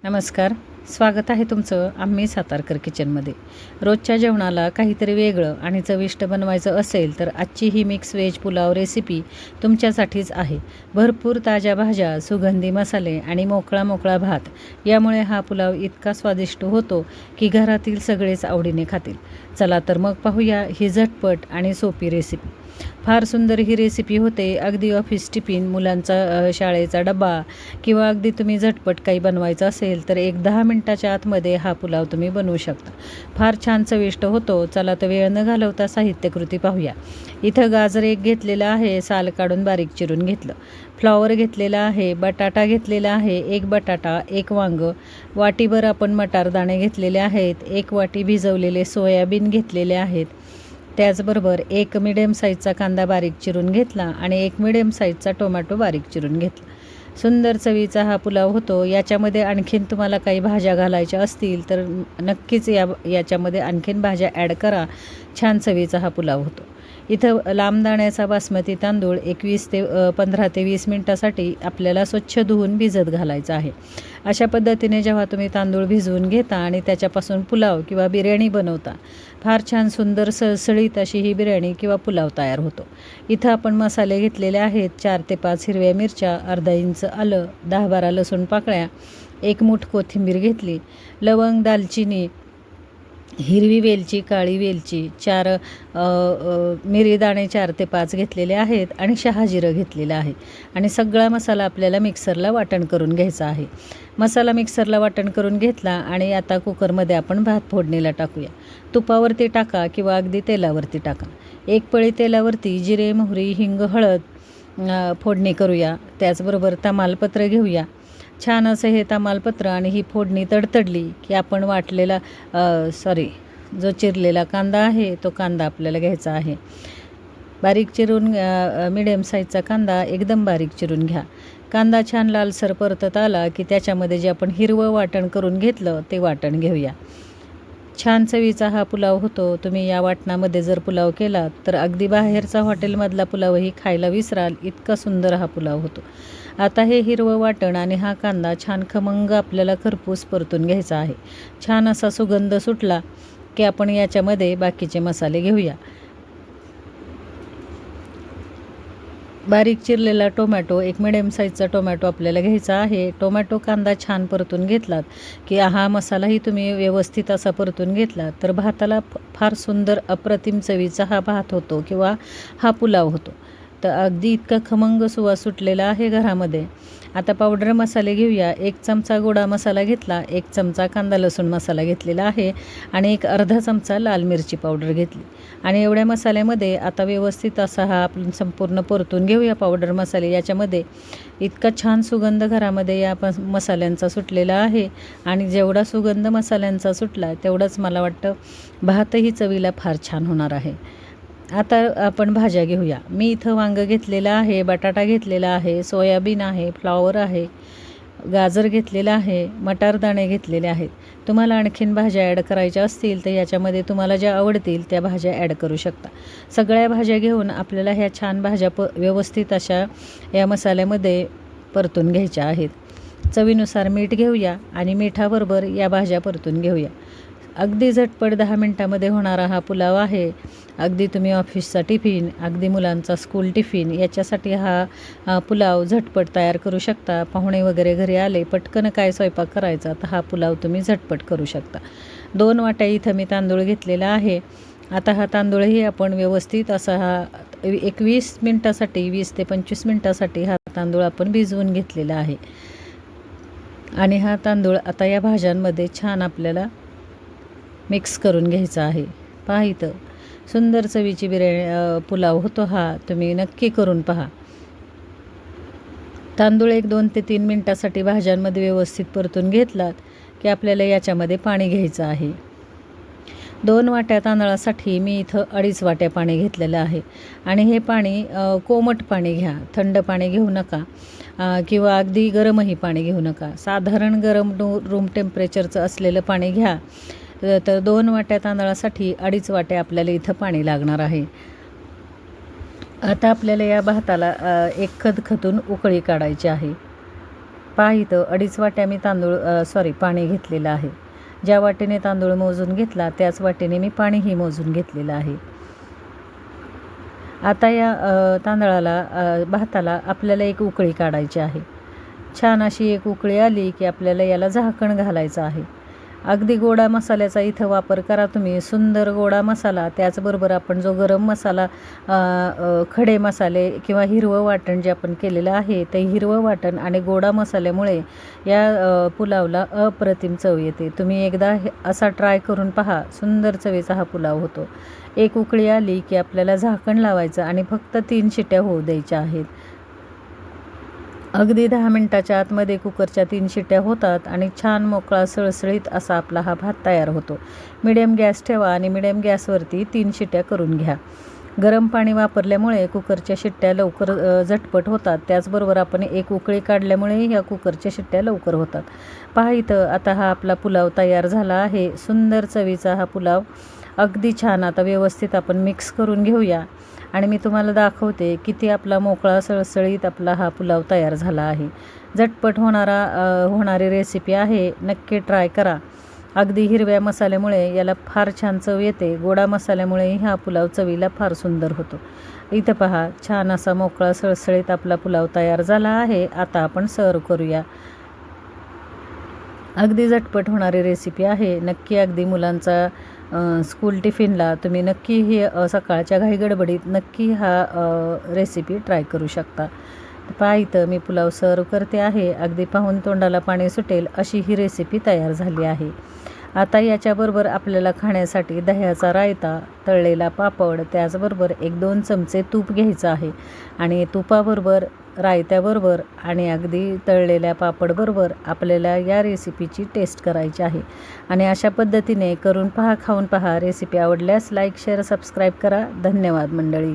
नमस्कार. स्वागत आहे तुमचं आम्ही सातारकर किचनमध्ये. रोजच्या जेवणाला काहीतरी वेगळं आणि चविष्ट बनवायचं असेल तर आजची ही मिक्स व्हेज पुलाव रेसिपी तुमच्यासाठीच आहे. भरपूर ताज्या भाज्या, सुगंधी मसाले आणि मोकळा मोकळा भात यामुळे हा पुलाव इतका स्वादिष्ट होतो की घरातील सगळेच आवडीने खातील. चला तर मग पाहूया ही झटपट आणि सोपी रेसिपी. फार सुंदर ही रेसिपी होते. अगदी ऑफिस टिफिन, मुलांचा शाळेचा डबा किंवा अगदी तुम्ही झटपट काही बनवायचं असेल तर एक 10 मिनटाच्या आतमध्ये हा पुलाव तुम्ही बनवू शकता. फार छान चविष्ट होतो. चला तर वेळ न घालवता साहित्यकृती पाहूया. इथं गाजर एक घेतलेलं आहे, साल काढून बारीक चिरून घेतलं. फ्लॉवर घेतलेला आहे, बटाटा घेतलेला आहे, एक बटाटा, एक वांगं, वाटीभर आपण मटारदाणे घेतलेले आहेत, एक वाटी भिजवलेले सोयाबीन घेतलेले आहेत. त्याचबरोबर एक मिडियम साईजचा कांदा बारीक चिरून घेतला आणि एक मिडियम साईजचा टोमॅटो बारीक चिरून घेतला. सुंदर चवीचा हा पुलाव होतो. याच्यामध्ये आणखीन तुम्हाला काही भाज्या घालायच्या असतील तर नक्कीच याच्यामध्ये आणखीन भाज्या ॲड करा. छान चवीचा हा पुलाव होतो. इथं लांब दाण्याचा बासमती तांदूळ 15 ते 20 मिनटासाठी आपल्याला स्वच्छ धुवून भिजत घालायचा आहे. अशा पद्धतीने जेव्हा तुम्ही तांदूळ भिजवून घेता आणि त्याच्यापासून पुलाव किंवा बिर्याणी बनवता, फार छान सुंदर सळसळीत अशी ही बिर्याणी किंवा पुलाव तयार होतो. इथं आपण मसाले घेतलेले आहेत. 4 ते 5 हिरव्या मिरच्या, अर्धा इंच आलं, 10-12 लसूण पाकळ्या, 1 मूठ कोथिंबीर घेतली, लवंग, दालचिनी, हिरवी वेलची, काळी वेलची, 4 मिरी दाणे 4 ते 5 घेतलेले आहेत आणि शहाजिरं घेतलेलं आहे. आणि सगळा मसाला आपल्याला मिक्सरला वाटण करून घ्यायचा आहे. मसाला मिक्सरला वाटण करून घेतला आणि आता कुकरमध्ये आपण भात फोडणीला टाकूया. तुपावरती टाका किंवा अगदी तेलावरती टाका. 1 पळी तेलावरती जिरे, मोहरी, हिंग, हळद फोडणी करूया. त्याचबरोबर तमालपत्र घेऊया. छान असं हे तमालपत्र आणि ही फोडणी तडतडली की आपण जो चिरलेला कांदा आहे तो कांदा आपल्याला घ्यायचा आहे. बारीक चिरून मिडियम साईजचा कांदा एकदम बारीक चिरून घ्या. कांदा छान लालसर परतत आला की त्याच्यामध्ये जे आपण हिरवं वाटण करून घेतलं ते वाटण घेऊया. छान चवीचा हा पुलाव होतो. तुम्ही या वाटणामध्ये जर पुलाव केला तर अगदी बाहेरचा हॉटेलमधला पुलावही खायला विसराल, इतका सुंदर हा पुलाव होतो. आता हे हिरवं वाटण आणि हा कांदा छान खमंग आपल्याला खरपूस परतून घ्यायचा आहे. छान असा सुगंध सुटला की आपण याच्यामध्ये बाकीचे मसाले घेऊया. बारीक चिरलेला टोमॅटो, एक मिडियम साईजचा टोमॅटो आपल्याला घ्यायचा आहे. टोमॅटो कांदा छान परतून घेतलात की हा मसालाही तुम्ही व्यवस्थित असा परतून घेतला तर भाताला फार सुंदर अप्रतिम चवीचा हा भात होतो किंवा हा पुलाव होतो. तर अगदी इतका खमंग सुवास सुटलेला आहे घरामध्ये. आता पावडर मसाले घेऊया. 1 चमचा गोडा मसाला घेतला, 1 चमचा कांदा लसूण मसाला घेतलेला आहे आणि एक अर्धा चमचा लाल मिरची पावडर घेतली. आणि एवढ्या मसाल्यामध्ये आता व्यवस्थित असा हा आपण संपूर्ण परतून घेऊया पावडर मसाले. याच्यामध्ये इतका छान सुगंध घरामध्ये या मसाल्यांचा सुटलेला आहे आणि जेवढा सुगंध मसाल्यांचा सुटला तेवढंच मला वाटतं भातही चवीला फार छान होणार आहे. आता आपण भाज्या घेऊया. मी इथं वांगं घेतलेलं आहे, बटाटा घेतलेला आहे, सोयाबीन आहे, फ्लॉवर आहे, गाजर घेतलेलं आहे, मटारदाणे घेतलेले आहेत. तुम्हाला आणखीन भाज्या ॲड करायच्या असतील तर याच्यामध्ये तुम्हाला ज्या आवडतील त्या भाज्या ॲड करू शकता. सगळ्या भाज्या घेऊन आपल्याला ह्या छान भाज्या व्यवस्थित अशा या मसाल्यामध्ये परतून घ्यायच्या आहेत. चवीनुसार मीठ घेऊया आणि मिठाबरोबर या भाज्या परतून घेऊया. अगदी झटपट 10 मिनटामध्ये होणारा हा पुलाव आहे. अगदी तुम्ही ऑफिसचा टिफिन, अगदी मुलांचा स्कूल टिफिन याच्यासाठी हा पुलाव झटपट तयार करू शकता. पाहुणे वगैरे घरी आले, पटकन काय स्वयंपाक करायचा तर हा पुलाव तुम्ही झटपट करू शकता. 2 वाट्या इथं मी तांदूळ घेतलेला आहे. आता हा तांदूळही आपण व्यवस्थित असा एक 20 मिनटासाठी 20 ते 25 मिनटासाठी हा तांदूळ आपण भिजवून घेतलेला आहे. आणि हा तांदूळ आता या भाज्यांमध्ये छान आपल्याला मिक्स करून घ्यायचा आहे. पहा इथं सुंदर चवीची बिर्याणी पुलाव होतो हा. तुम्ही नक्की करून पहा. तांदूळ एक 2 ते 3 मिनटासाठी भाज्यांमध्ये व्यवस्थित परतून घेतलात की आपल्याला याच्यामध्ये पाणी घ्यायचं आहे. 2 वाट्या तांदळासाठी मी इथं 2.5 वाट्या पाणी घेतलेलं आहे. आणि हे पाणी कोमट पाणी घ्या, थंड पाणी घेऊ नका किंवा अगदी गरमही पाणी घेऊ नका. साधारण गरम रूम टेम्परेचरचं असलेलं पाणी घ्या. तर 2 वाट्या तांदळासाठी 2.5 वाट्या आपल्याला इथं पाणी लागणार आहे. आता आपल्याला या भाताला एक खदखदून उकळी काढायची आहे. पहा इथं 2.5 वाट्या मी पाणी घेतलेलं आहे. ज्या वाटीने तांदूळ मोजून घेतला त्याच वाटीने मी पाणीही मोजून घेतलेलं आहे. आता या भाताला आपल्याला एक उकळी काढायची आहे. छान अशी एक उकळी आली की आपल्याला याला झाकण घालायचं आहे. अगदी गोडा मसाल्याचा इथं वापर करा तुम्ही. सुंदर गोडा मसाला, त्याचबरोबर आपण जो गरम मसाला, खडे मसाले किंवा हिरवं वाटण जे आपण केलेलं आहे ते हिरवं वाटण आणि गोडा मसाल्यामुळे या पुलावला अप्रतिम चव येते. तुम्ही एकदा असा ट्राय करून पहा. सुंदर चवीचा हा पुलाव होतो. एक उकळी आली की आपल्याला झाकण लावायचं आणि फक्त 3 शिट्ट्या होऊ द्यायच्या आहेत. अगदी 10 मिनटाच्या आतमध्ये कुकरच्या 3 शिट्ट्या होतात आणि छान मोकळा सळसळीत असा आपला हा भात तयार होतो. मिडियम गॅस ठेवा आणि मिडियम गॅसवरती 3 शिट्ट्या करून घ्या. गरम पाणी वापरल्यामुळे कुकरच्या शिट्ट्या लवकर झटपट होतात. त्याचबरोबर आपण एक उकळी काढल्यामुळे ह्या कुकरच्या शिट्ट्या लवकर होतात. पहा इथं आता हा आपला पुलाव तयार झाला आहे. सुंदर चवीचा हा पुलाव अगदी छान. आता व्यवस्थित आपण मिक्स करून घेऊया आणि मी तुम्हाला दाखवते किती आपला मोकळा सळसळीत आपला हा पुलाव तयार झाला आहे. झटपट होणारी रेसिपी आहे. नक्की ट्राय करा. अगदी हिरव्या मसाल्यामुळे याला फार छान चव येते. गोडा मसाल्यामुळे हा पुलाव चवीला फार सुंदर होतो. इथं पहा छान असा मोकळा सळसळीत आपला पुलाव तयार झाला आहे. आता आपण सर्व करूया. अगदी झटपट होणारी रेसिपी आहे. नक्की अगदी मुलांचा स्कूल टिफिनला तुम्ही नक्की ही सकाळच्या घाईगडबडीत नक्की हा रेसिपी ट्राय करू शकता. पहा इथं मी पुलाव सर्व करते आहे. अगदी पाहून तोंडाला पाणी सुटेल अशी ही रेसिपी तयार झाली आहे. आता याच्याबरोबर आपल्याला खाण्यासाठी दह्याचा रायता, तळलेला पापड, त्याचबरोबर 1-2 चमचे तूप घ्यायचं आहे आणि तुपाबरोबर, रायत्याबरोबर आणि अगदी तळलेल्या पापडबरोबर आपल्याला या रेसिपीची टेस्ट करायची आहे. आणि अशा पद्धतीने करून पहा, खाऊन पहा. रेसिपी आवडल्यास लाईक, शेअर, सबस्क्राईब करा. धन्यवाद मंडळी.